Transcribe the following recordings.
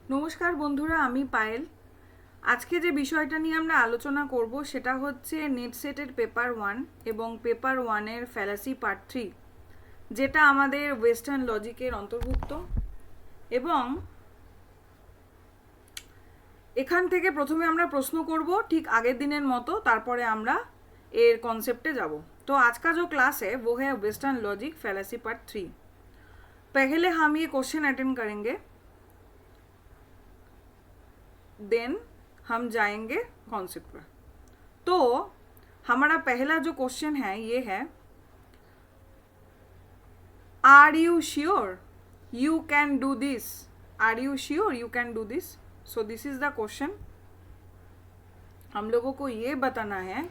নমস্কার বন্ধুরা, আমি পায়েল। আজকে যে বিষয়টা নিয়ে আমরা আলোচনা করব সেটা হচ্ছে নেট সেটের পেপার 1 এবং পেপার 1-এর ফ্যালাসি পার্ট 3, যেটা আমাদের ওয়েস্টার্ন লজিকের অন্তর্ভুক্ত। এবং এখান থেকে প্রথমে আমরা প্রশ্ন করব ঠিক আগের দিনের মতো, তারপরে আমরা এর কনসেপ্টে যাব। तो आज का जो क्लास है वो है वेस्टर्न लॉजिक फैलासी पार्ट 3। पहले हम ये क्वेश्चन अटेंड करेंगे, देन हम जाएंगे कॉन्सेप्ट पर। तो हमारा पहला जो क्वेश्चन है ये है, are you sure you can do this? Are you sure you can do this? So this is the question. हम लोगों को ये बताना है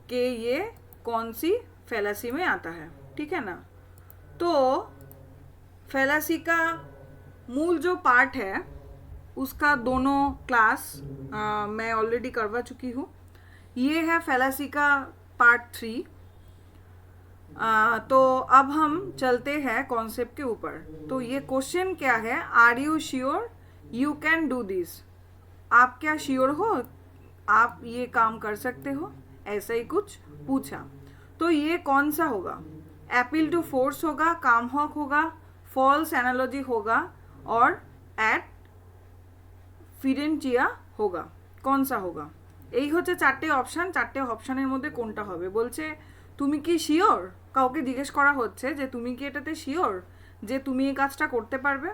कि ये कौन सी फैलासी में आता है, ठीक है ना। तो फैलासी का मूल जो पार्ट है उसका दोनों क्लास मैं ऑलरेडी करवा चुकी हूँ। ये है फैलासी का पार्ट 3। तो अब हम चलते हैं कॉन्सेप्ट के ऊपर। तो ये क्वेश्चन क्या है, are you sure you can do this? आप क्या श्योर हो, आप ये काम कर सकते हो? ऐसा ही कुछ पूछा। तो ये कौन सा होगा? अपील टू फोर्स होगा, काम हॉक होगा, फॉल्स एनालॉजी होगा और एट ফিরেন্টিয়া হোগা? কোন সা হোগা? এই হচ্ছে চারটে অপশান। চারটে অপশানের মধ্যে কোনটা হবে বলছে। তুমি কি শিওর? কাউকে জিজ্ঞেস করা হচ্ছে যে তুমি কি এটাতে শিওর যে তুমি এই কাজটা করতে পারবে?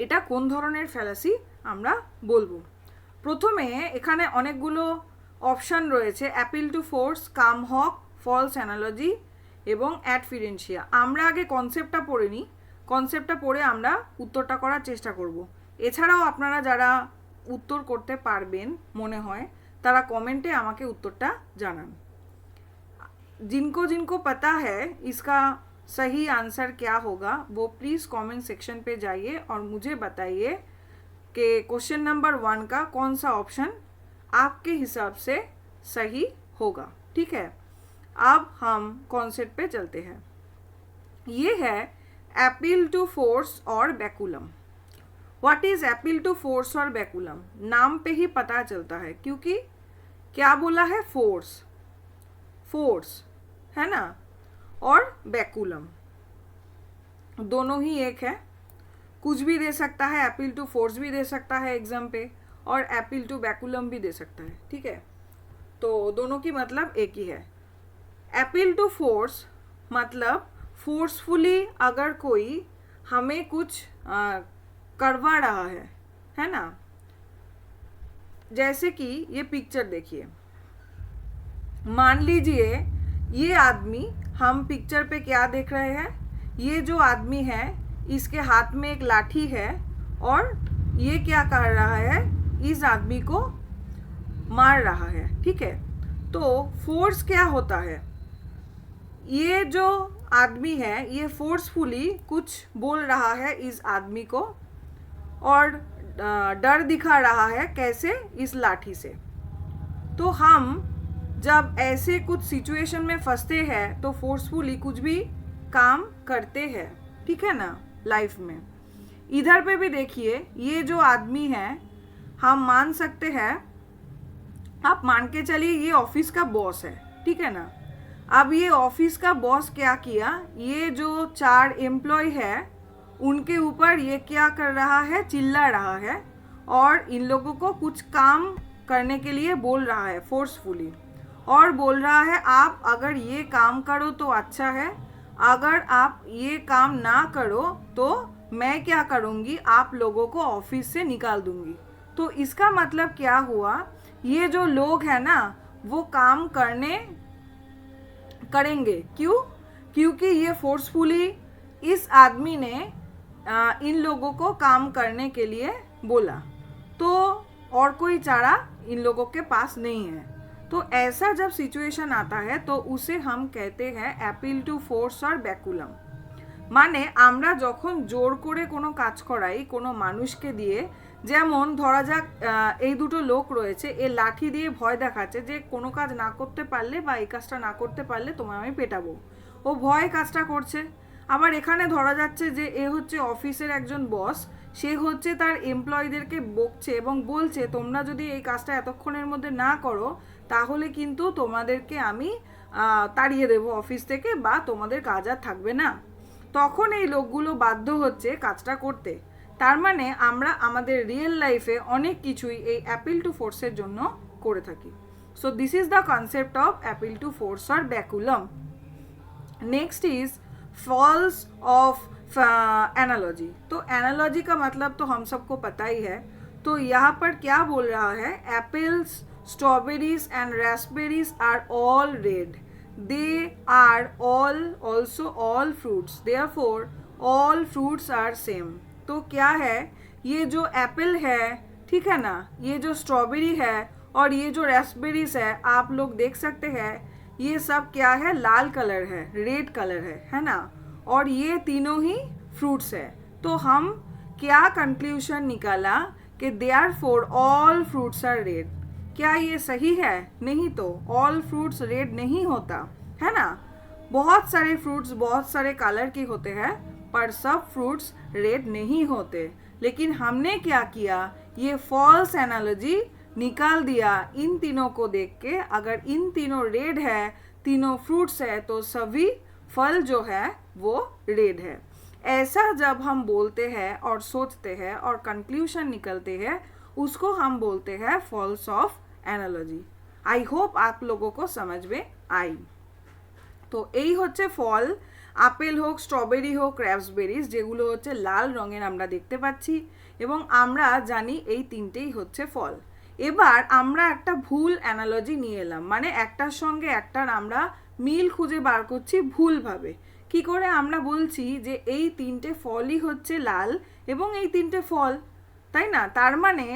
এটা কোন ধরনের ফ্যালাসি আমরা বলবো। প্রথমে এখানে অনেকগুলো অপশান রয়েছে, appeal to force, cum hoc, false analogy এবং অ্যাডফিরেন্সিয়া। আমরা আগে কনসেপ্টটা পড়ে নিই। কনসেপ্টটা পড়ে আমরা উত্তরটা করার চেষ্টা করব। এছাড়াও আপনারা যারা উত্তর করতে পারবেন মনে হয় তারা কমেন্টে আমাকে উত্তরটা জানান। जिनको जिनको पता है इसका सही आंसर क्या होगा वो प्लीज़ कमेंट सेक्शन पे जाइए और मुझे बताइए कि क्वेश्चन नंबर 1 का कौन सा ऑप्शन आपके हिसाब से सही होगा, ठीक है। अब हम कॉन्सेप्ट पे चलते हैं। ये है appeal to force or baculum. What is appeal to force or baculum? नाम पे ही पता चलता है, क्योंकि क्या बोला है, फोर्स, फोर्स है ना, और बैकुलम दोनों ही एक है। कुछ भी दे सकता है, अपील टू फोर्स भी दे सकता है एग्जाम पे और अपील टू बैकुलम भी दे सकता है, ठीक है। तो दोनों की मतलब एक ही है। अपील टू फोर्स मतलब फोर्सफुली अगर कोई हमें कुछ करवा रहा है ना। जैसे कि ये पिक्चर देखिए, मान लीजिए ये आदमी, हम पिक्चर पे क्या देख रहे हैं, ये जो आदमी है इसके हाथ में एक लाठी है और ये क्या कर रहा है, इस आदमी को मार रहा है, ठीक है। तो फोर्स क्या होता है, ये जो आदमी है ये फोर्सफुली कुछ बोल रहा है इस आदमी को और डर दिखा रहा है, कैसे, इस लाठी से। तो हम जब ऐसे कुछ सिचुएशन में फंसते हैं तो फोर्सफुली कुछ भी काम करते हैं, ठीक है ना, लाइफ में। इधर पे भी देखिए, ये जो आदमी है हम मान सकते हैं, आप मान के चलिए ये ऑफिस का बॉस है, ठीक है ना। अब ये ऑफिस का बॉस क्या किया, ये जो 4 एम्प्लॉय है उनके ऊपर ये क्या कर रहा है, चिल्ला रहा है और इन लोगों को कुछ काम करने के लिए बोल रहा है फोर्सफुली, और बोल रहा है आप अगर ये काम करो तो अच्छा है, अगर आप ये काम ना करो तो मैं क्या करूँगी, आप लोगों को ऑफिस से निकाल दूँगी। तो इसका मतलब क्या हुआ, ये जो लोग हैं ना वो काम करेंगे। क्यों? क्योंकि ये फोर्सफुली इस आदमी ने इन लोगों को काम करने के लिए बोला, तो और कोई चारा इन लोगों के पास नहीं है। तो ऐसा जब सिचुएशन आता है तो उसे हम कहते हैं अपील टू फोर्स और बैकुलम। মানে আমরা যখন জোর করে কোনো কাজ করাই কোনো মানুষকে দিয়ে, যেমন ধরা যাক এই দুটো লোক রয়েছে, এ লাঠি দিয়ে ভয় দেখাচ্ছে যে কোনো কাজ না করতে পারলে বা এই কাজটা না করতে পারলে তোমায় আমি পেটাবো, ও ভয় কাজটা করছে। আবার এখানে ধরা যাচ্ছে যে এ হচ্ছে অফিসের একজন বস, সে হচ্ছে তার এমপ্লয়ীদেরকে বকছে এবং বলছে তোমরা যদি এই কাজটা এতক্ষণের মধ্যে না করো তাহলে কিন্তু তোমাদেরকে আমি তাড়িয়ে দেবো অফিস থেকে বা তোমাদের কাজ আর থাকবে না। তখন এই লোকগুলো বাধ্য হচ্ছে কাজটা করতে। তার মানে আমরা আমাদের রিয়েল লাইফে অনেক কিছুই এই অ্যাপিল টু ফোর্সের জন্য করে থাকি। So this is the concept of appeal to force or baculum. Next is false of analogy. तो एनालॉजी का मतलब तो हम सबको पता ही है। तो यहाँ पर क्या बोल रहा है, apples, strawberries and raspberries are all red, they are all also all fruits, therefore all fruits are same. तो क्या है, ये जो एप्पल है, ठीक है ना, ये जो स्ट्रॉबेरी है और ये जो रास्पबेरीज है, आप लोग देख सकते हैं ये सब क्या है, लाल कलर है, रेड कलर है ना, और ये तीनों ही फ्रूट्स है। तो हम क्या कंक्लूजन निकाला कि therefore all fruits are red. क्या ये सही है? नहीं, तो ऑल फ्रूट्स रेड नहीं होता है ना। बहुत सारे फ्रूट्स बहुत सारे कलर के होते हैं पर सब फ्रूट्स रेड नहीं होते। लेकिन हमने क्या किया, ये फॉल्स एनालॉजी निकाल दिया इन तीनों को देख के। अगर इन तीनों रेड है, तीनों फ्रूट्स है, तो सभी फल जो है वो रेड है। ऐसा जब हम बोलते हैं और सोचते हैं और कंक्लूजन निकलते हैं, उसको हम बोलते हैं false of analogy. I hope आप लोगों को समझ में आई। তো এই হচ্ছে ফল, আপেল হোক, স্ট্রবেরি হোক, রাস্পবেরিজ, যেগুলো হচ্ছে লাল রঙের আমরা দেখতে পাচ্ছি এবং আমরা জানি এই তিনটেই হচ্ছে ফল। এবার আমরা একটা ভুল অ্যানালজি নিয়ে এলাম, মানে একটার সঙ্গে একটার আমরা মিল খুঁজে বার করছি ভুলভাবে। কি করে আমরা বলছি যে এই তিনটে ফলই হচ্ছে লাল এবং এই তিনটে ফল, তাই না? তার মানে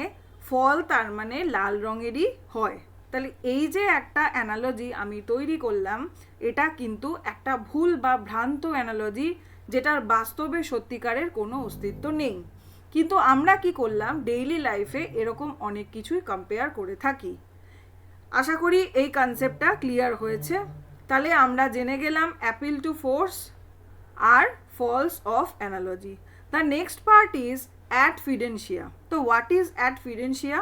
ফল তার মানে লাল রঙেরই হয়। তাহলে এই যে একটা অ্যানালজি আমি তৈরি করলাম, এটা কিন্তু একটা ভুল বা ভ্রান্ত অ্যানালজি, যেটার বাস্তবে সত্যিকারের কোনো অস্তিত্ব নেই। কিন্তু আমরা কি করলাম, ডেইলি লাইফে এরকম অনেক কিছুই কম্পেয়ার করে থাকি। আশা করি এই কনসেপ্টটা ক্লিয়ার হয়েছে। তাহলে আমরা জেনে গেলাম অ্যাপিল টু ফোর্স আর false of analogy. The next part is एडफिडेंशिया। तो व्हाट इज एडफिडेंशिया?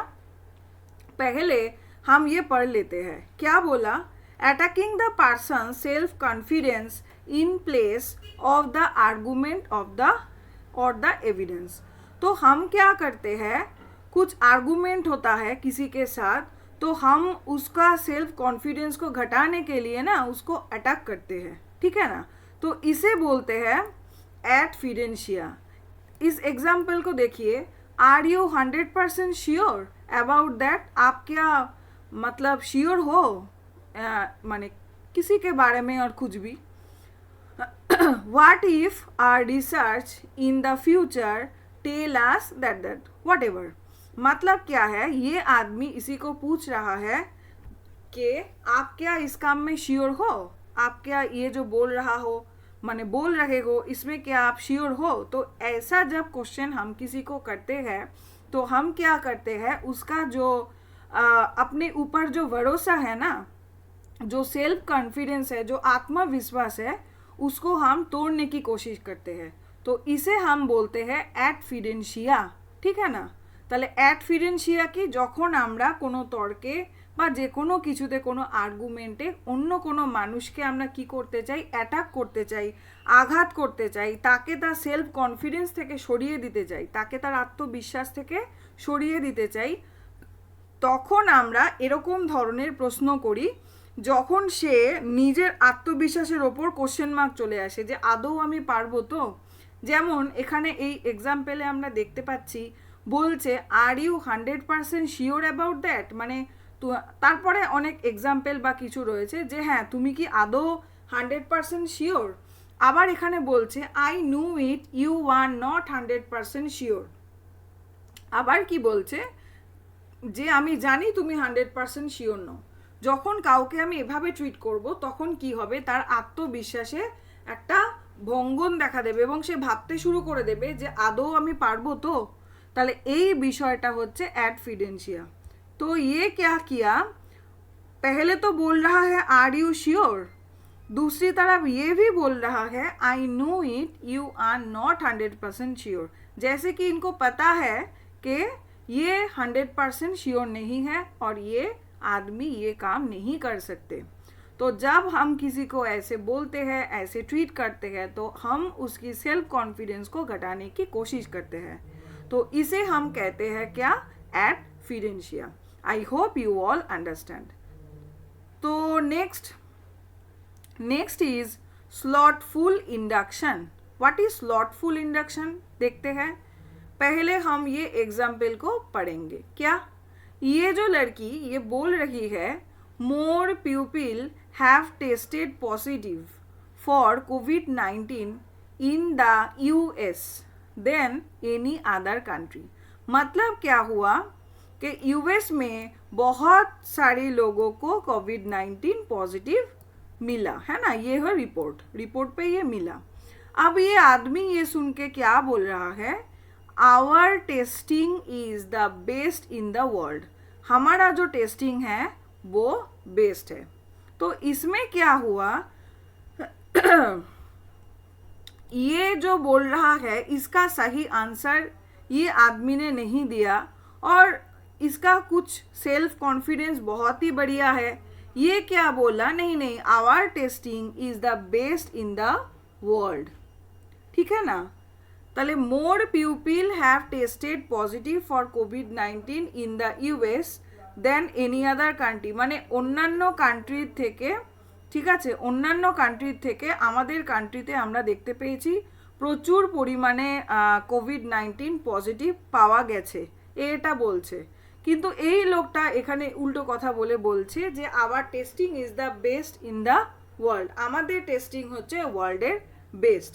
पहले हम ये पढ़ लेते हैं। क्या बोला, attacking the person self confidence in place of the argument of the और द एविडेंस। तो हम क्या करते हैं, कुछ आर्गुमेंट होता है किसी के साथ, तो हम उसका सेल्फ कॉन्फिडेंस को घटाने के लिए ना उसको अटैक करते हैं, ठीक है ना। तो इसे बोलते हैं एडफिडेंशिया। इस एग्जाम्पल को देखिए, are you 100% sure about that? आप क्या मतलब श्योर हो माने किसी के बारे में और कुछ भी। What if our research in the future tell us that whatever. मतलब क्या है, ये आदमी इसी को पूछ रहा है कि आप क्या इस काम में श्योर हो, आप क्या ये जो बोल रहा हो माने बोल रहे हो इसमें क्या आप श्योर हो। तो ऐसा जब क्वेश्चन हम किसी को करते हैं तो हम क्या करते हैं, उसका जो अपने ऊपर जो भरोसा है ना, जो सेल्फ कॉन्फिडेंस है, जो आत्मविश्वास है, उसको हम तोड़ने की कोशिश करते हैं। तो इसे हम बोलते हैं एडफिडेंशिया, ठीक है ना। তাহলে অ্যাডফিডেন্সিয়া কি, যখন আমরা কোনো তর্কে বা যে কোনো কিছুতে কোনো আর্গুমেন্টে অন্য কোনো মানুষকে আমরা কি করতে চাই, অ্যাটাক করতে চাই, আঘাত করতে চাই, তাকে তার সেলফ কনফিডেন্স থেকে সরিয়ে দিতে চাই, তাকে তার আত্মবিশ্বাস থেকে সরিয়ে দিতে চাই, তখন আমরা এরকম ধরনের প্রশ্ন করি যখন সে নিজের আত্মবিশ্বাসের ওপর কোশ্চেন মার্ক চলে আসে যে আদৌ আমি পারবো তো। যেমন এখানে এই এক্সাম্পলে আমরা দেখতে পাচ্ছি বলছে are you 100% sure about that, মানে তারপরে অনেক এক্সাম্পল বা কিছু রয়েছে যে হ্যাঁ তুমি কি আদৌ 100% শিওর। আবার এখানে বলছে I know it you are not 100% sure. আবার কি বলছে যে আমি জানি তুমি 100% শিওর নও। যখন কাউকে আমি এভাবে ট্রিট করব তখন কি হবে, তার আত্মবিশ্বাসে একটা ভঙ্গন দেখা দেবে এবং সে ভাবতে শুরু করে দেবে যে আদৌ আমি পারবো তো। তাহলে এই বিষয়টা হচ্ছে एडफिडेंशिया। तो ये क्या किया, पहले तो बोल रहा है आर यू श्योर, दूसरी तरफ ये भी बोल रहा है I know it you are not 100% sure. जैसे कि इनको पता है कि ये 100% श्योर नहीं है और ये आदमी ये काम नहीं कर सकते। तो जब हम किसी को ऐसे बोलते हैं, ऐसे ट्रीट करते हैं, तो हम उसकी सेल्फ कॉन्फिडेंस को घटाने की कोशिश करते हैं। तो इसे हम कहते हैं क्या, एडफिडेंशिया। I hope you all understand. तो next is slothful induction. What is slothful induction देखते हैं। पहले हम ये एग्जाम्पल को पढ़ेंगे। क्या, ये जो लड़की ये बोल रही है more people have tested positive for COVID-19 in the US then any other country. मतलब क्या हुआ कि यूएस में बहुत सारे लोगों को COVID-19 पॉजिटिव मिला है ना, ये है रिपोर्ट पे ये मिला। अब ये आदमी ये सुन के क्या बोल रहा है, our testing is the best in the world. हमारा जो टेस्टिंग है वो बेस्ट है। तो इसमें क्या हुआ ये जो बोल रहा है इसका सही आंसर ये आदमी ने नहीं दिया और इसका कुछ सेल्फ कॉन्फिडेंस बहुत ही बढ़िया है। ये क्या बोला, नहीं our testing is the best in the world. ठीक है ना। তাহলে more people have tested positive for COVID-19 in the US then any other country, মানে অন্যান্য কান্ট্রির থেকে, ঠিক আছে, অন্যান্য কান্ট্রির থেকে আমাদের কান্ট্রিতে আমরা দেখতে পেয়েছি প্রচুর পরিমাণে COVID-19 পজিটিভ পাওয়া গেছে, এটা বলছে। কিন্তু এই লোকটা এখানে উল্টো কথা বলে বলছে যে our testing is the best in the world, আমাদের টেস্টিং হচ্ছে ওয়ার্ল্ডের বেস্ট।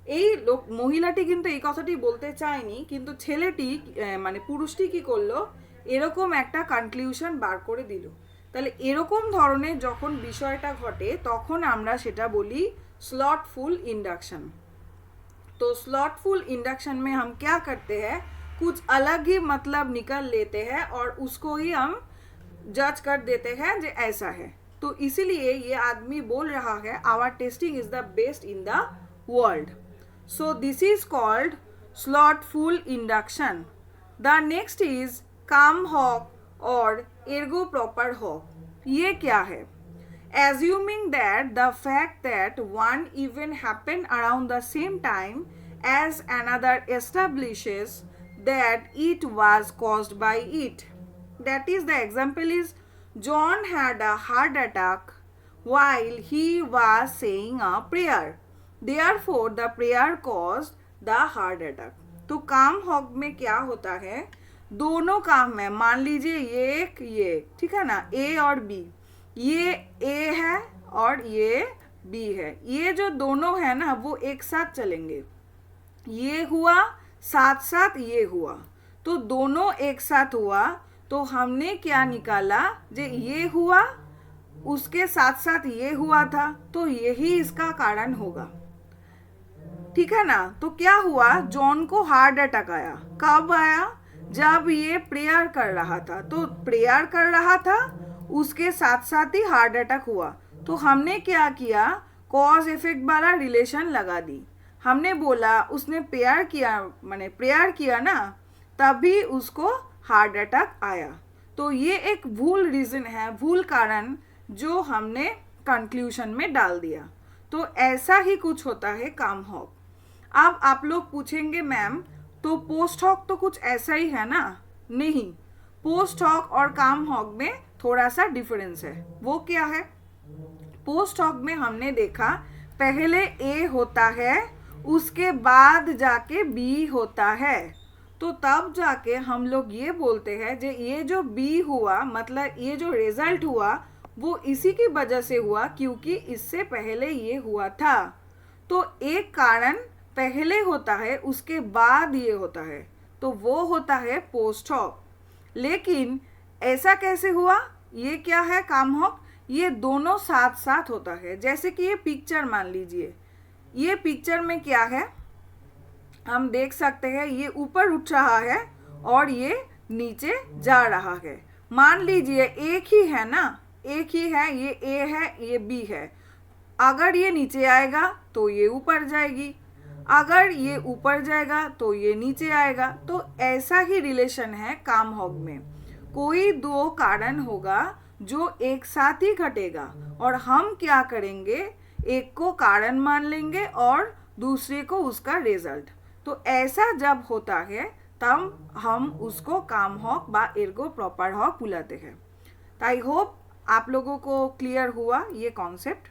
এই লোক মহিলাটি কিন্তু এই কথাটি বলতে চায়নি, কিন্তু ছেলেটি মানে পুরুষটি কি করলো, এরকম একটা কনক্লুশন বার করে দিল। তাহলে এরকম ধরনের যখন বিষয়টা ঘটে তখন আমরা সেটা বলি स्लॉटफुल इंडक्शन। तो स्लॉटफुल इंडक्शन में हम क्या करते हैं, कुछ अलग ही मतलब निकल लेते हैं और उसको ही हम जज कर देते हैं जो ऐसा है। तो इसीलिए ये आदमी बोल रहा है our testing is the best in the world. So this is called slothful induction. The next is cum hoc or ergo propter hoc. ये क्या है, assuming that the fact that one event happened around the same time as another establishes that it was caused by it. That is, the example is John had a heart attack while he was saying a prayer. Therefore, the prayer caused the heart attack. तो काम hoc में क्या होता है, दोनों काम में मान लीजिए ये ठीक है ना, ए और बी, ये ए है और ये बी है, ये जो दोनों है ना वो एक साथ चलेंगे। ये हुआ साथ साथ ये हुआ, तो दोनों एक साथ हुआ, तो हमने क्या निकाला, जे ये हुआ उसके साथ साथ ये हुआ था, तो यही इसका कारण होगा। ठीक है ना। तो क्या हुआ, जॉन को हार्ट अटैक आया, कब आया, जब ये प्रेयर कर रहा था। तो प्रेयर कर रहा था उसके साथ साथ ही हार्ट अटैक हुआ, तो हमने क्या किया, कॉज इफेक्ट वाला रिलेशन लगा दी। हमने बोला उसने प्रेयर किया, माने प्रेयर किया ना, तभी उसको हार्ट अटैक आया। तो ये एक भूल रीज़न है, भूल कारण जो हमने कंक्लूशन में डाल दिया। तो ऐसा ही कुछ होता है काम हॉक। अब आप लोग पूछेंगे मैम तो पोस्ट हॉक तो कुछ ऐसा ही है ना, नहीं, पोस्ट हॉक और काम हॉक में थोड़ा सा डिफरेंस है। वो क्या है, पोस्ट हॉक में हमने देखा पहले ए होता है उसके बाद जाके बी होता है, तो तब जाके हम लोग ये बोलते हैं जे ये जो बी हुआ, मतलब ये जो रिजल्ट हुआ वो इसी की वजह से हुआ क्योंकि इससे पहले ये हुआ था। तो एक कारण पहले होता है उसके बाद ये होता है, तो वो होता है पोस्ट हॉक। लेकिन ऐसा कैसे हुआ, ये क्या है काम हॉक, ये दोनों साथ साथ होता है। जैसे कि ये पिक्चर मान लीजिए, ये पिक्चर में क्या है, हम देख सकते हैं ये ऊपर उठ रहा है और ये नीचे जा रहा है। मान लीजिए एक ही है ना, एक ही है, ये ए है ये बी है। अगर ये नीचे आएगा तो ये ऊपर जाएगी, अगर ये ऊपर जाएगा तो ये नीचे आएगा। तो ऐसा ही रिलेशन है काम हॉग में। कोई दो कारण होगा जो एक साथ ही घटेगा और हम क्या करेंगे, एक को कारण मान लेंगे और दूसरे को उसका रिजल्ट। तो ऐसा जब होता है तब हम उसको काम हॉग बा एर्गो प्रॉपर हॉग बुलाते हैं। आई होप आप लोगों को क्लियर हुआ ये कॉन्सेप्ट।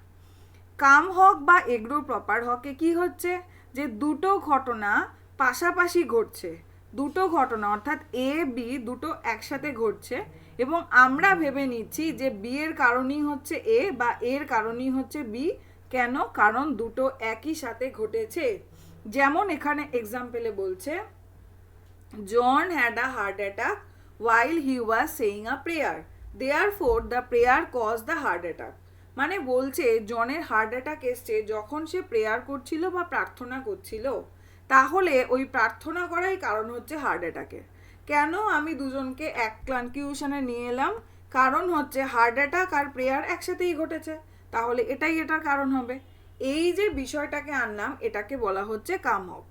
काम हक বা এগ্রো প্রপার হকে কি হচ্ছে, যে দুটো ঘটনা পাশাপাশি ঘটছে, দুটো ঘটনা অর্থাৎ এ বি দুটো একসাথে ঘটছে এবং আমরা ভেবে নিচ্ছি যে বি এর কারণই হচ্ছে এ বা এর কারণই হচ্ছে বি। কেন? কারণ দুটো একই সাথে ঘটেছে। যেমন এখানে এক্সাম্পলে বলছে John had a heart attack while he was saying a prayer, therefore the prayer caused the heart attack। মানে বলছে জনের হার্ট অ্যাটাক এসছে যখন সে প্রেয়ার করছিল বা প্রার্থনা করছিল, তাহলে ওই প্রার্থনা করাই কারণ হচ্ছে হার্ট অ্যাটাকের। কেন আমি দুজনকে এক কনক্লুশনে নিয়ে এলাম? কারণ হচ্ছে হার্ট অ্যাটাক আর প্রেয়ার একসাথেই ঘটেছে, তাহলে এটাই এটার কারণ হবে। এই যে বিষয়টাকে আনলাম এটাকে বলা হচ্ছে কাম হক।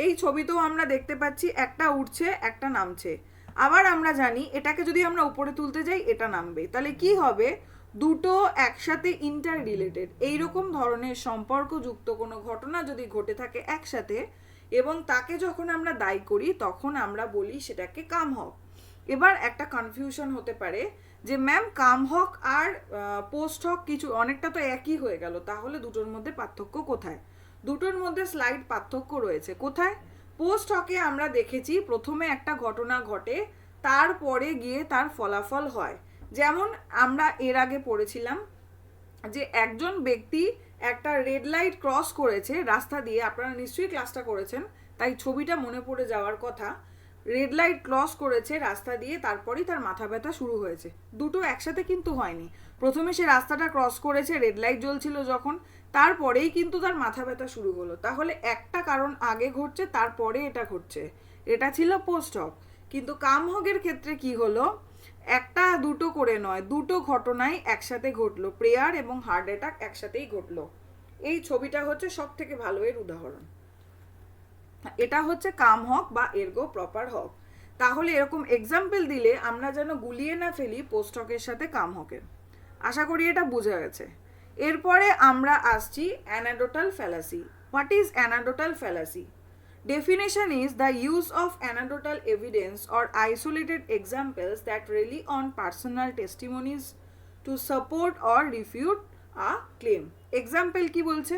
এই ছবিতেও আমরা দেখতে পাচ্ছি একটা উঠছে একটা নামছে। আবার আমরা জানি এটাকে যদি আমরা উপরে তুলতে যাই এটা নামবে, তাহলে কি হবে, দুটো একসাথে ইন্টার রিলেটেড এইরকম ধরনের সম্পর্কযুক্ত কোনো ঘটনা যদি ঘটে থাকে একসাথে এবং তাকে যখন আমরা দায়ী করি তখন আমরা বলি সেটাকে কাম হক। এবার একটা কনফিউশন হতে পারে যে ম্যাম কাম হক আর পোস্ট হক কিছু অনেকটা তো একই হয়ে গেল, তাহলে দুটোর মধ্যে পার্থক্য কোথায়? দুটোর মধ্যে স্লাইড পার্থক্য রয়েছে। কোথায়? পোস্ট হকে আমরা দেখেছি প্রথমে একটা ঘটনা ঘটে তারপরে গিয়ে তার ফলাফল হয়। যেমন আমরা এর আগে পড়েছিলাম যে একজন ব্যক্তি একটা রেড লাইট ক্রস করেছে রাস্তা দিয়ে, আপনারা নিশ্চয়ই ক্লাসটা করেছেন তাই ছবিটা মনে পড়ে যাওয়ার কথা। রেড লাইট ক্রস করেছে রাস্তা দিয়ে, তারপরেই তার মাথা ব্যথা শুরু হয়েছে। দুটো একসাথে কিন্তু হয়নি। প্রথমে সে রাস্তাটা ক্রস করেছে, রেড লাইট জ্বলছিল যখন, তারপরেই কিন্তু তার মাথা ব্যথা শুরু হলো। তাহলে একটা কারণ আগে ঘটছে তারপরে এটা ঘটছে, এটা ছিল পোস্ট হক। কিন্তু কাম হকের ক্ষেত্রে কি হলো, একটা দুটো করে নয়, দুটো ঘটনাই একসাথে ঘটলো, প্রেয়ার এবং হার্ট অ্যাটাক একসাথেই ঘটলো। এই ছবিটা হচ্ছে সব থেকে ভালো এর উদাহরণ। এটা হচ্ছে কাম হক বা এর্গো প্রপার হক। তাহলে এরকম এক্সাম্পল দিলে আমরা যেন গুলিয়ে না ফেলি পোস্ট হকের সাথে কাম হকের। আশা করি এটা বোঝা গেছে। এরপরে আমরা আসছি anecdotal fallacy. What is anecdotal fallacy? Definition is the use of anecdotal evidence or isolated examples that rely on personal testimonies to support or refute a claim. Example কি বলছে?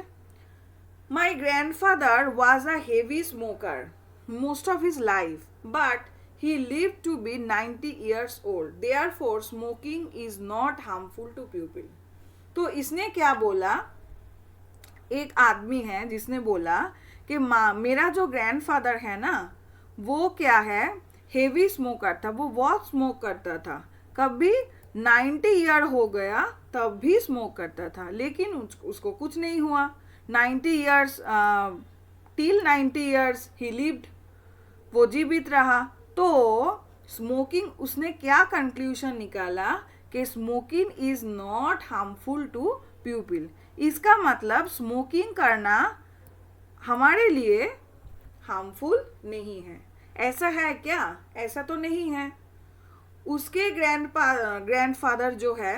My grandfather was a heavy smoker most of his life, but he lived to be 90 years old. Therefore, smoking is not harmful to people. तो इसने क्या बोला? एक आदमी है जिसने बोला कि माँ मेरा जो ग्रैंडफादर है ना वो क्या है, हेवी स्मोकर था, वो बहुत स्मोक करता था, कभी 90 ईयर हो गया तब भी स्मोक करता था, लेकिन उसको कुछ नहीं हुआ। 90 years till 90 years he lived, वो जीवित रहा। तो स्मोकिंग, उसने क्या कंक्लूजन निकाला कि smoking is not harmful to people. इसका मतलब स्मोकिंग करना हमारे लिए हार्मफुल नहीं है। ऐसा है क्या? ऐसा तो नहीं है। उसके ग्रैंडफादर जो है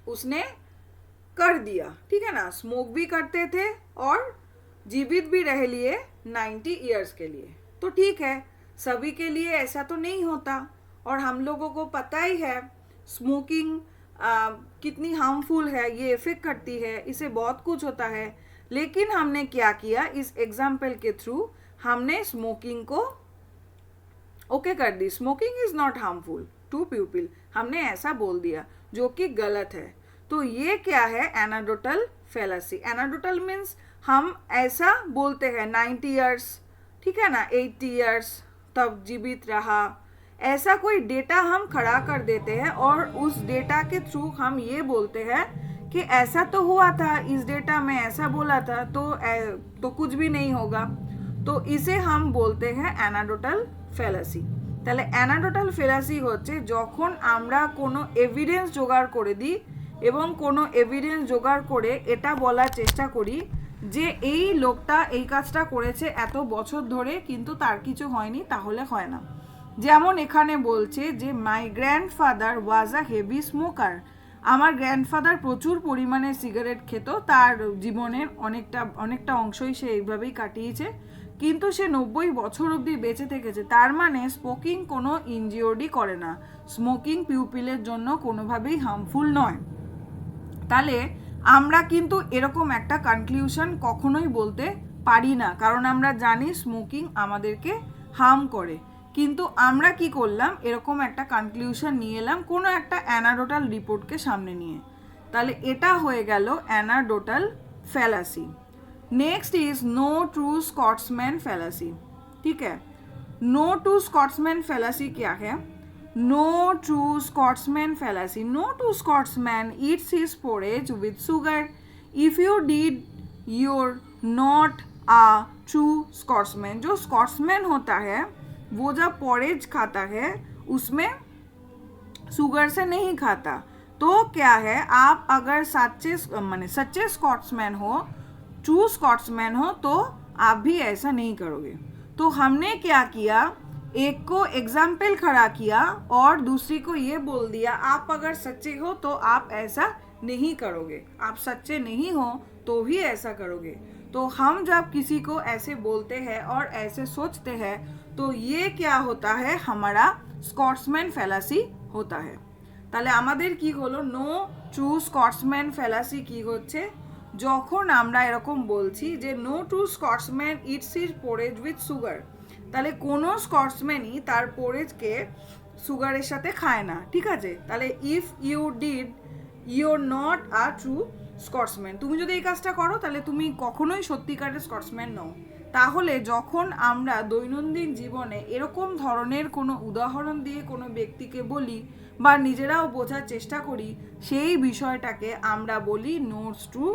उसने कर दिया, ठीक है ना, स्मोक भी करते थे और जीवित भी रह लिए 90 ईयर्स के लिए। तो ठीक है, सभी के लिए ऐसा तो नहीं होता और हम लोगों को पता ही है स्मोकिंग कितनी हार्मफुल है, ये इफेक्ट करती है, इससे बहुत कुछ होता है। लेकिन हमने क्या किया, इस एग्जाम्पल के थ्रू हमने स्मोकिंग को ओके कर दी। Smoking is not harmful to people, हमने ऐसा बोल दिया जो कि गलत है। तो ये क्या है? एनाडोटल फैलासी। एनाडोटल मीन्स हम ऐसा बोलते हैं 90 ईयर्स, ठीक है ना, 80 ईयर्स तब जीवित रहा, ऐसा कोई डेटा हम खड़ा कर देते हैं और उस डेटा के थ्रू हम ये बोलते हैं कि ऐसा तो हुआ था, इस डेटा में ऐसा बोला था, तो कुछ भी नहीं होगा। तो इसे हम बोलते हैं অ্যানাডোটাল ফ্যালাসি। তাহলে অ্যানাডোটাল ফ্যালাসি হচ্ছে যখন আমরা কোনো এভিডেন্স জোগাড় করে দিই এবং কোনো এভিডেন্স জোগাড় করে এটা বলার চেষ্টা করি যে এই লোকটা এই কাজটা করেছে এত বছর ধরে কিন্তু তার কিছু হয়নি, তাহলে হয় না। যেমন এখানে বলছে যে my grandfather was a heavy smoker, আমার গ্র্যান্ডফাদার প্রচুর পরিমাণে সিগারেট খেত, তার জীবনের অনেকটা অংশই সে এইভাবেই কাটিয়েছে, কিন্তু সে 90 বছর অবধি বেঁচে থেকেছে। তার মানে স্মোকিং কোনো ইনজিওরই করে না, স্মোকিং পিউপিলের জন্য কোনোভাবেই হার্মফুল নয়। তাহলে আমরা কিন্তু এরকম একটা কনক্লুশন কখনোই বলতে পারি না, কারণ আমরা জানি স্মোকিং আমাদেরকে হার্ম করে। কিন্তু আমরা কি করলাম, এরকম একটা কনক্লুশন নিয়ে এলাম কোনো একটা অ্যানাডোটাল রিপোর্টকে সামনে নিয়ে। তাহলে এটা হয়ে গেল anecdotal fallacy. Next is no true Scotsman fallacy. ठीक है, नो ट्रू स्कॉट्समैन फैलासी क्या है? No true Scotsman fallacy, no true Scotsman eats his porridge with sugar. If you did you're not a true Scotsman. जो Scotsman होता है वो जब porridge खाता है उसमें शुगर से नहीं खाता। तो क्या है, आप अगर सच्चे स्कॉट्समैन हो, ट्रू स्कॉट्समैन हो, तो आप भी ऐसा नहीं करोगे। तो हमने क्या किया, एक को एग्जाम्पल खड़ा किया और दूसरी को ये बोल दिया आप अगर सच्चे हो तो आप ऐसा नहीं करोगे, आप सच्चे नहीं हो तो ही ऐसा करोगे। तो हम जब किसी को ऐसे बोलते हैं और ऐसे सोचते हैं तो ये क्या होता है, हमारा स्कॉट्समैन फैलासी होता है। তাহলে আমাদের কি হলো, নো ট্রু স্কটসম্যান ফ্যালাসি কি হচ্ছে, যখন আমরা এরকম বলছি যে no true Scotsman eats his porridge with sugar, তাহলে কোনো স্কটসম্যানই তার পোরেজকে সুগারের সাথে খায় না। ঠিক আছে, তাহলে if you did you're not a true Scotsman, তুমি যদি এই কাজটা করো তাহলে তুমি কখনোই সত্যিকারের স্কটসম্যান নও। তাহলে যখন আমরা দৈনন্দিন জীবনে এরকম ধরনের কোনো উদাহরণ দিয়ে কোনো ব্যক্তিকে বলি বা নিজেরাও বোঝার চেষ্টা করি, সেই বিষয়টাকে আমরা বলি নোটস ট্রু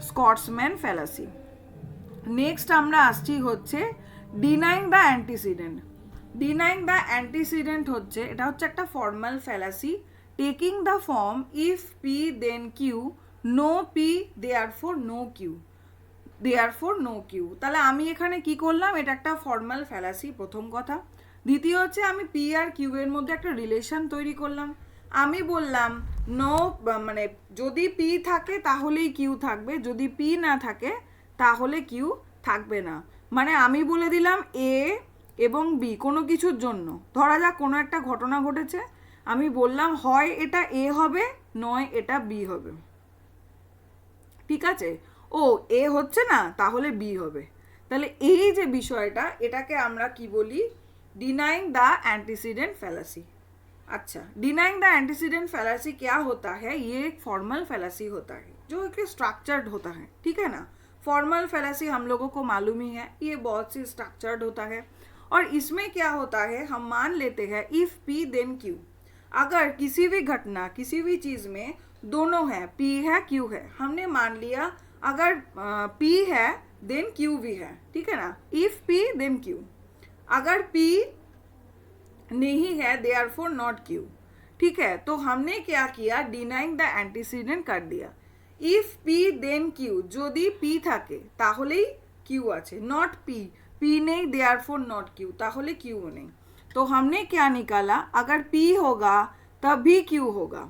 স্কটসম্যান ফ্যালাসি। নেক্সট আমরা আসছি হচ্ছে denying the antecedent. Denying the antecedent হচ্ছে, এটা হচ্ছে একটা formal fallacy, taking the form if P then Q, no P therefore no Q, therefore no Q. তাহলে আমি এখানে কি করলাম, এটা একটা ফর্মাল ফ্যালাসি, প্রথম কথা। দ্বিতীয় হচ্ছে আমি পি আর কিউ এর মধ্যে একটা রিলেশন তৈরি করলাম। আমি বললাম নো, মানে যদি পি থাকে তাহলেই কিউ থাকবে, যদি পি না থাকে তাহলে কিউ থাকবে না। মানে আমি বলে দিলাম এ এবং বি কোনো কিছুর জন্য, ধরা যাক কোনো একটা ঘটনা ঘটেছে, আমি বললাম হয় এটা এ হবে নয় এটা বি হবে। ঠিক আছে, ও এ হচ্ছে না তাহলে বি হবে। তাহলে এই যে বিষয়টা, এটাকে আমরা কি বলি, डिनाइंग द एंटीसीडेंट फैलासी। अच्छा, डिनाइंग द एंटीसीडेंट फैलासी क्या होता है, ये एक फॉर्मल फैलासी होता है जो एक स्ट्रक्चर्ड होता है। ठीक है ना, फॉर्मल फैलासी हम लोगों को मालूम ही है, ये बहुत सी स्ट्रक्चर्ड होता है। और इसमें क्या होता है, हम मान लेते हैं इफ़ पी देन क्यू, अगर किसी भी घटना किसी भी चीज़ में दोनों है, पी है क्यू है, हमने मान लिया अगर पी है देन क्यू भी है। ठीक है ना, इफ़ पी देन क्यू, अगर P नहीं है देयरफॉर नॉट Q। ठीक है, तो हमने क्या किया, डिनाइंग द एंटीसीडेंट कर दिया। इफ P देन Q, যদি P থাকে তাহলেই Q আছে, नॉट P, P नहीं देयरफॉर नॉट Q, তাহলে Q नहीं। तो हमने क्या निकाला, अगर P होगा तभी Q होगा,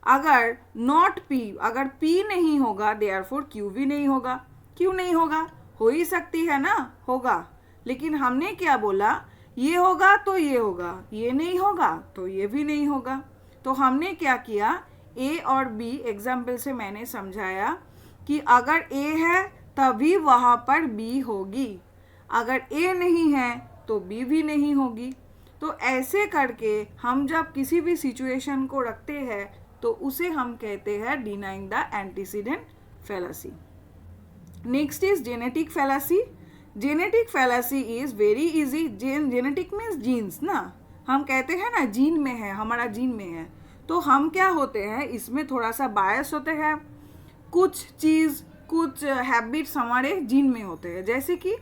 अगर नॉट P, अगर P नहीं होगा देयरफॉर Q भी नहीं होगा। क्यों नहीं होगा, हो ही सकती है ना, होगा, लेकिन हमने क्या बोला, ये होगा तो ये होगा, ये नहीं होगा तो ये भी नहीं होगा। तो हमने क्या किया, ए और बी एग्जाम्पल से मैंने समझाया कि अगर ए है तभी वहाँ पर बी होगी, अगर ए नहीं है तो बी भी नहीं होगी। तो ऐसे करके हम जब किसी भी सिचुएशन को रखते हैं तो उसे हम कहते हैं denying the antecedent fallacy. Next is genetic fallacy. Genetic fallacy is very easy. Genetic means genes ना, हम कहते हैं ना जीन में है, हमारा जीन में है। तो हम क्या होते हैं, इसमें थोड़ा सा बायस होते हैं, कुछ चीज़ कुछ हैबिट्स हमारे जीन में होते हैं। जैसे कि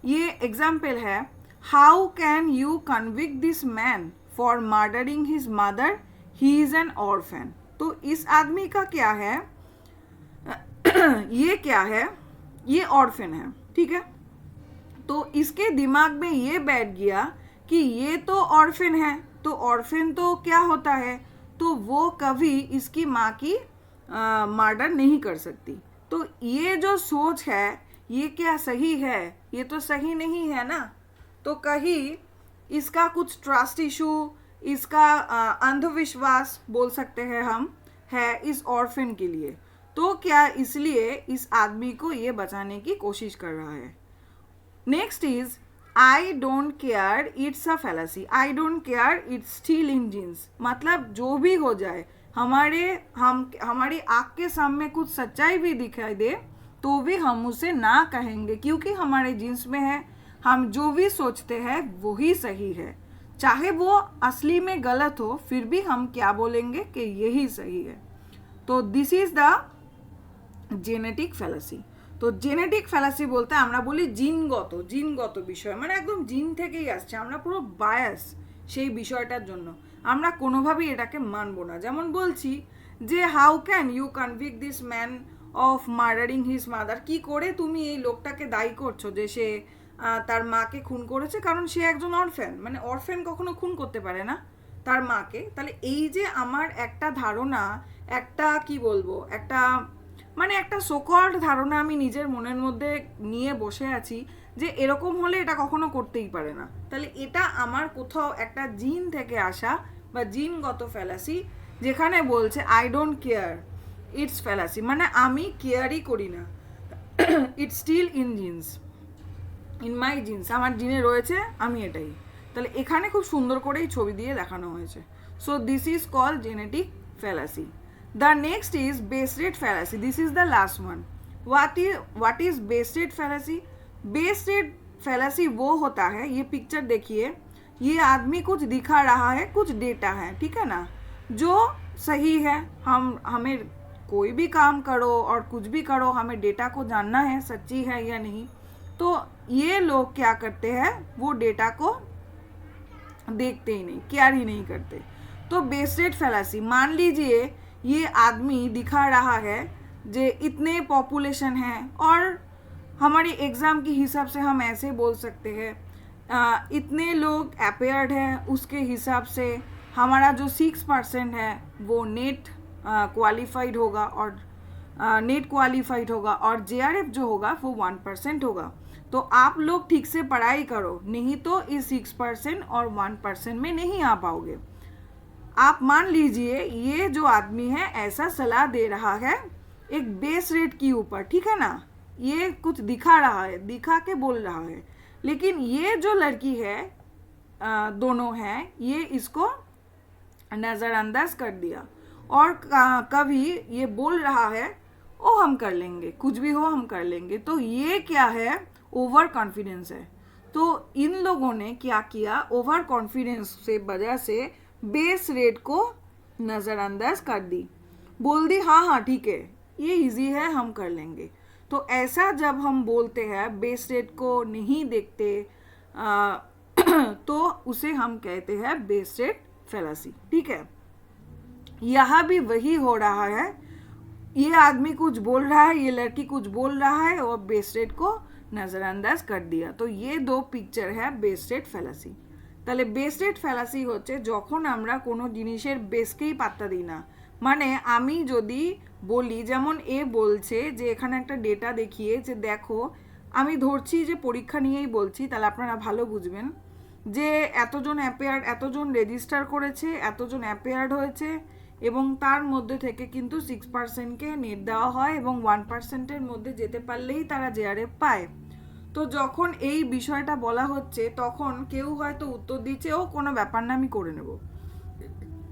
ये एग्जाम्पल है, how can you convict this man for murdering his mother, he is an orphan. तो इस आदमी का क्या है, ये क्या है, ये ऑर्फन है, ठीक है। तो इसके दिमाग में ये बैठ गया कि ये तो ऑर्फन है, तो ऑर्फन तो क्या होता है, तो वो कभी इसकी माँ की मर्डर नहीं कर सकती। तो ये जो सोच है ये क्या सही है, ये तो सही नहीं है ना। तो कहीं इसका कुछ ट्रस्ट इशू, इसका अंधविश्वास बोल सकते हैं हम, है इस ऑर्फन के लिए। तो क्या इसलिए इस आदमी को ये बचाने की कोशिश कर रहा है। Next is I don't care, it's a fallacy. I don't care, it's still in genes. मतलब जो भी हो जाए, हमारी आँख के सामने कुछ सच्चाई भी दिखाई दे तो भी हम उसे ना कहेंगे, क्योंकि हमारे जीन्स में है। हम जो भी सोचते हैं वही सही है, चाहे वो असली में गलत हो, फिर भी हम क्या बोलेंगे कि यही सही है। तो this is the genetic fallacy. তো জেনেটিক ফ্যালাসি বলতে আমরা বলি জিনগত বিষয়, মানে একদম জিন থেকেই আসছে, আমরা পুরো বায়াস সেই বিষয়টার জন্য, আমরা কোনোভাবেই এটাকে মানবো না। যেমন বলছি যে how can you convict this man of murdering his mother, কি করে তুমি এই লোকটাকে দায়ী করছো যে সে তার মাকে খুন করেছে, কারণ সে একজন অরফ্যান। মানে অরফ্যান কখনো খুন করতে পারে না তার মাকে। তাহলে এই যে আমার একটা ধারণা, একটা কি বলবো, একটা মানে একটা সোকল্ড ধারণা আমি নিজের মনের মধ্যে নিয়ে বসে আছি যে এরকম হলে এটা কখনো করতেই পারে না। তাহলে এটা আমার কোথাও একটা জিন থেকে আসা বা জিনগত ফ্যালাসি, যেখানে বলছে I don't care, it's fallacy, মানে আমি কেয়ারই করি না, it's still in genes, in my genes, আমার জিনে রয়েছে, আমি এটাই। তাহলে এখানে খুব সুন্দর করেই ছবি দিয়ে দেখানো হয়েছে। So this is called genetic fallacy. The next is base rate fallacy. This is the last one. What is base rate fallacy? Base rate fallacy वो होता है, ये पिक्चर देखिए, ये आदमी कुछ दिखा रहा है, कुछ डेटा है, ठीक है ना, जो सही है। हमें कोई भी काम करो और कुछ भी करो, हमें डेटा को जानना है सच्ची है या नहीं। तो ये लोग क्या करते हैं, वो डेटा को देखते ही नहीं, केयर ही नहीं करते। तो बेस रेट फैलासी, मान लीजिए ये आदमी दिखा रहा है जे इतने पॉपुलेशन है, और हमारे एग्ज़ाम के हिसाब से हम ऐसे बोल सकते हैं इतने लोग अपेयर्ड है, उसके हिसाब से हमारा जो 6% है वो नेट क्वालिफाइड होगा, और नेट क्वालिफाइड होगा, और JRF जो होगा वो 1% होगा। तो आप लोग ठीक से पढ़ाई करो, नहीं तो इस 6% और 1% में नहीं आ पाओगे। आप मान लीजिए ये जो आदमी है ऐसा सलाह दे रहा है एक बेस रेट के ऊपर, ठीक है ना, ये कुछ दिखा रहा है, दिखा के बोल रहा है, लेकिन ये जो लड़की है, दोनों हैं, ये इसको नज़रअंदाज कर दिया, और कभी ये बोल रहा है ओ हम कर लेंगे, कुछ भी हो हम कर लेंगे। तो ये क्या है, ओवर कॉन्फिडेंस है। तो इन लोगों ने क्या किया, ओवर कॉन्फिडेंस से वजह से बेस रेट को नज़रअंदाज कर दी, बोल दी हाँ ठीक है ये इजी है हम कर लेंगे। तो ऐसा जब हम बोलते हैं, बेस रेट को नहीं देखते, तो उसे हम कहते हैं बेस रेट फैलासी, ठीक है। यहाँ भी वही हो रहा है, ये आदमी कुछ बोल रहा है, ये लड़की कुछ बोल रहा है, और बेस रेट को नज़रअंदाज कर दिया। तो ये दो पिक्चर है बेस रेट फैलासी। তাহলে বেস রেট ফ্যালাসি হচ্ছে যখন আমরা কোনো জিনিসের বেসকেই পাত্তা দিই না। মানে আমি যদি বলি, যেমন এ বলছে যে এখানে একটা ডেটা দেখিয়ে যে দেখো, আমি ধরছি যে পরীক্ষা নিয়েই বলছি, তাহলে আপনারা ভালো বুঝবেন যে এতজন অ্যাপেয়ার্ড, এতজন রেজিস্টার করেছে, এতজন অ্যাপেয়ার্ড হয়েছে, এবং তার মধ্যে থেকে কিন্তু 6%কে নেট দেওয়া হয়, এবং 1%-এর মধ্যে যেতে পারলেই তারা JRF পায়। তো যখন এই বিষয়টা বলা হচ্ছে, তখন কেউ হয়তো উত্তর দিচ্ছে ও কোনো ব্যাপার না আমি করে নেব।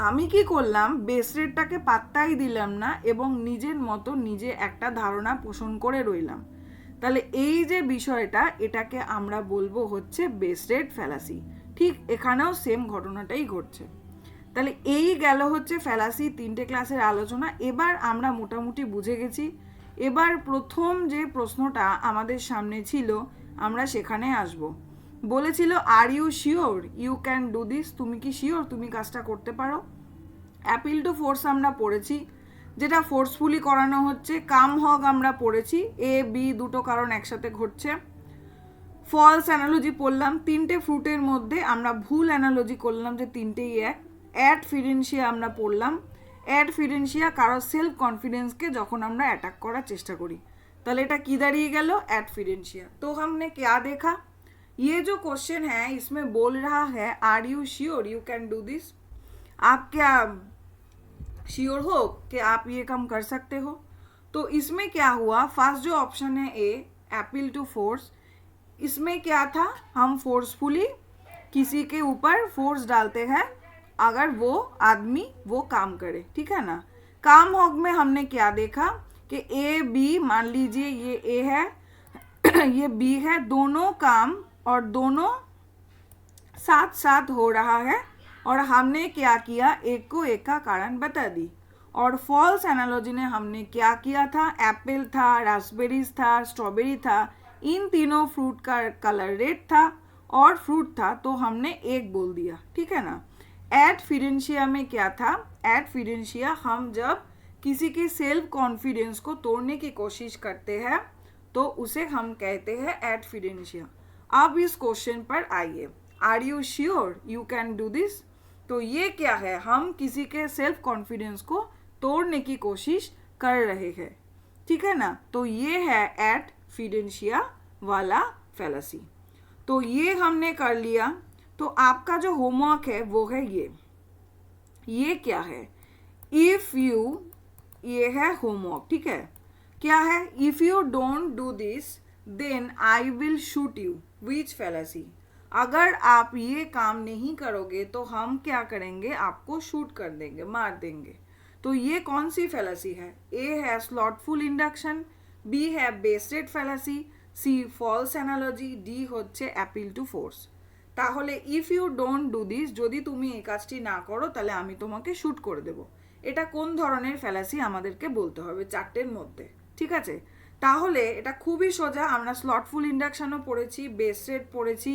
আমি কি করলাম, বেস রেটটাকে পাত্তাই দিলাম না, এবং নিজের মতো নিজে একটা ধারণা পোষণ করে রইলাম। তাহলে এই যে বিষয়টা, এটাকে আমরা বলবো হচ্ছে বেস রেট ফ্যালাসি। ঠিক এখানেও সেম ঘটনাটাই ঘটছে। তাহলে এই গেল হচ্ছে ফ্যালাসি 3টে ক্লাসের আলোচনা। এবার আমরা মোটামুটি বুঝে গেছি এবার প্রথম যে প্রশ্নটা আমাদের সামনে ছিল আমরা সেখানে আসব। বলেছিল are you sure you can do this, তুমি কি শিওর তুমি কাজটা করতে পারো? অ্যাপিল টু ফোর্স আমরা পড়েছি, যেটা ফোর্সফুলি করানো হচ্ছে। কাম হগ আমরা পড়েছি, এ বি দুটো কারণ একসাথে ঘটছে। ফলস অ্যানালজি পড়লাম, তিনটে ফ্রুটের মধ্যে আমরা ভুল অ্যানালজি করলাম যে তিনটেই এক। অ্যাড ফিডেন্সিয়া আমরা পড়লাম, অ্যাড ফিডেন্সিয়া কারো সেলফ কনফিডেंसকে যখন আমরা অ্যাটাক করার চেষ্টা করি, তাহলে এটা কি দাঁড়িয়ে গেল? অ্যাড ফিডেंसिया। तो हमने क्या देखा, ये जो क्वेश्चन है इसमें बोल रहा है are you sure you can do this, आप क्या श्योर हो कि आप ये काम कर सकते हो? तो इसमें क्या हुआ, फर्स्ट जो ऑप्शन है ए अपील टू फोर्स, इसमें क्या था, हम फोर्सफुली किसी के ऊपर फोर्स डालते हैं अगर वो आदमी वो काम करे, ठीक है ना। काम हॉग में हमने क्या देखा कि ए बी, मान लीजिए ये ए है ये बी है, दोनों काम और दोनों साथ साथ हो रहा है और हमने क्या किया, एक को एक का कारण बता दी। और फॉल्स एनालॉजी ने हमने क्या किया था, एप्पल था, रास्पबेरीज था, स्ट्रॉबेरी था, इन तीनों फ्रूट का कलर रेड था और फ्रूट था, तो हमने एक बोल दिया, ठीक है ना। एड फिडेंशिया में क्या था, एड फिडेंशिया हम जब किसी के सेल्फ कॉन्फिडेंस को तोड़ने की कोशिश करते हैं तो उसे हम कहते हैं एड फिडेंशिया। अब इस क्वेश्चन पर आइए, are you sure you can do this, तो ये क्या है, हम किसी के सेल्फ कॉन्फिडेंस को तोड़ने की कोशिश कर रहे हैं, ठीक है ना। तो ये है एड फिडेंशिया वाला फैलासी। तो ये हमने कर लिया। तो आपका जो होमवर्क है वो है ये क्या है, इफ यू, ये है होमवर्क, ठीक है। क्या है, if you don't do this then I will shoot you, which fallacy, अगर आप ये काम नहीं करोगे तो हम क्या करेंगे, आपको शूट कर देंगे, मार देंगे। तो ये कौन सी फैलासी है, ए है स्लॉटफुल इंडक्शन, बी है बेस्टेड fallacy, C false analogy, D হচ্ছে অ্যাপিল টু ফোর্স। তাহলে if you don't do this, যদি তুমি এই কাজটি না করো তাহলে আমি তোমাকে শুট করে দেব, এটা কোন ধরনের ফ্যালাসি আমাদেরকে বলতে হবে চারটের মধ্যে, ঠিক আছে। তাহলে এটা খুবই সোজা, আমরা স্লটফুল ইন্ডাকশনও পড়েছি, বেস্টেড পড়েছি,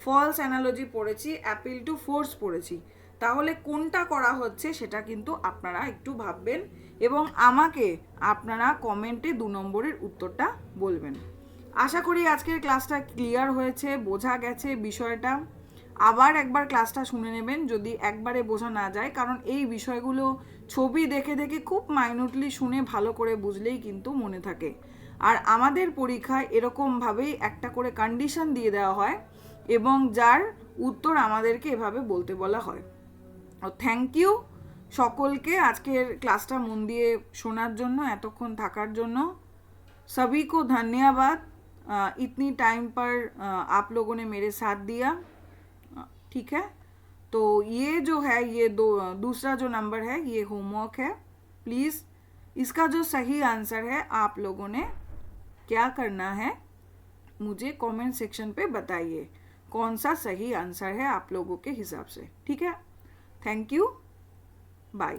ফলস অ্যানালজি পড়েছি, অ্যাপিল টু ফোর্স পড়েছি। তাহলে কোনটা করা হচ্ছে সেটা কিন্তু আপনারা একটু ভাববেন এবং আমাকে আপনারা কমেন্টে 2 নম্বরের উত্তরটা বলবেন। আশা করি আজকের ক্লাসটা ক্লিয়ার হয়েছে, বোঝা গেছে বিষয়টা। আবার একবার ক্লাসটা শুনে নেবেন যদি একবারে বোঝা না যায়, কারণ এই বিষয়গুলো ছবি দেখে দেখে খুব মাইনুটলি শুনে ভালো করে বুঝলেই কিন্তু মনে থাকে। আর আমাদের পরীক্ষায় এরকমভাবেই একটা করে কন্ডিশন দিয়ে দেওয়া হয় এবং যার উত্তর আমাদেরকে এভাবে বলতে বলা হয়। থ্যাংক ইউ সকলকে আজকের ক্লাসটা মন দিয়ে শোনার জন্য, এতক্ষণ থাকার জন্য। सभी को धन्यवाद, इतनी टाइम पर आप लोगों ने मेरे साथ दिया, ठीक है। तो ये जो है ये दूसरा जो नंबर है ये होमवर्क है, प्लीज़ इसका जो सही आंसर है आप लोगों ने क्या करना है मुझे कमेंट सेक्शन पे बताइए, कौन सा सही आंसर है आप लोगों के हिसाब से, ठीक है। Thank you, bye.